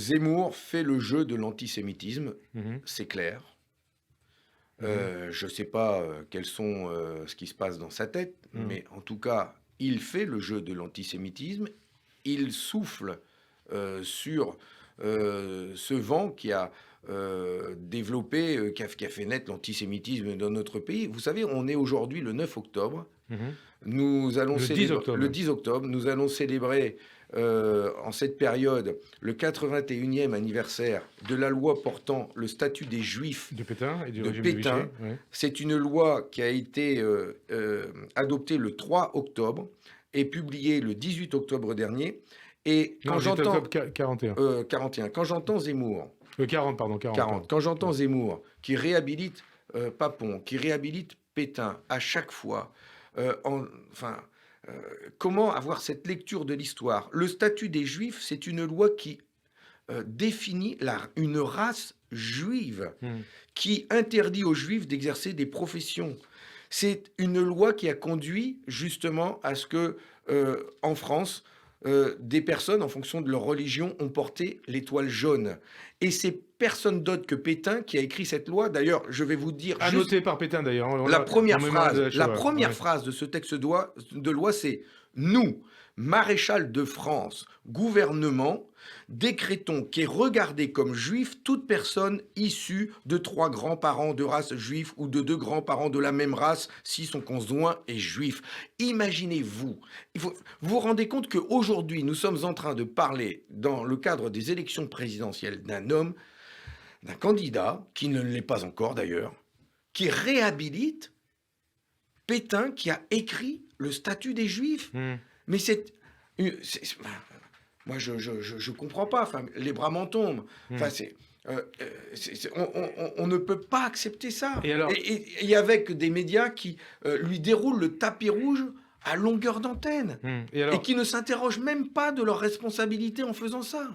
Zemmour fait le jeu de l'antisémitisme, Mhm. c'est clair. Mhm. Je ne sais pas ce qui se passe dans sa tête, Mhm. mais en tout cas, il fait le jeu de l'antisémitisme. Il souffle sur ce vent qui a développé, qui a fait naître l'antisémitisme dans notre pays. Vous savez, on est aujourd'hui le 9 octobre. Mhm. Nous allons Le 10 octobre. le 10 octobre, nous allons célébrer en cette période le 81e anniversaire de la loi portant le statut des Juifs De Pétain et du de régime de Vichy. Pétain. Ouais. C'est une loi qui a été adoptée le 3 octobre et publiée le 18 octobre dernier. Et Non, quand 18 j'entends... octobre 41. 41. Quand j'entends Zemmour... 40, pardon, 40. 40. Quand j'entends Zemmour qui réhabilite Papon, qui réhabilite Pétain à chaque fois, comment avoir cette lecture de l'histoire? Le statut des Juifs, c'est une loi qui définit une race juive, qui interdit aux Juifs d'exercer des professions. C'est une loi qui a conduit justement à ce que, en France, des personnes, en fonction de leur religion, ont porté l'étoile jaune. Et c'est personne d'autre que Pétain qui a écrit cette loi. D'ailleurs, je vais vous dire Annoté par Pétain, d'ailleurs. la première phrase de ce texte de loi, c'est « Nous, maréchal de France, gouvernement, décrétons qu'est regardée comme juif toute personne issue de 3 grands-parents de race juive ou de 2 grands-parents de la même race si son conjoint est juif. » Imaginez-vous, vous vous rendez compte qu'aujourd'hui, nous sommes en train de parler, dans le cadre des élections présidentielles, d'un homme, d'un candidat, qui ne l'est pas encore d'ailleurs, qui réhabilite Pétain qui a écrit le statut des Juifs. Mais moi, je comprends pas. Enfin, les bras m'en tombent. Enfin, on ne peut pas accepter ça. Et avec des médias qui lui déroulent le tapis rouge à longueur d'antenne et qui ne s'interrogent même pas de leur responsabilité en faisant ça.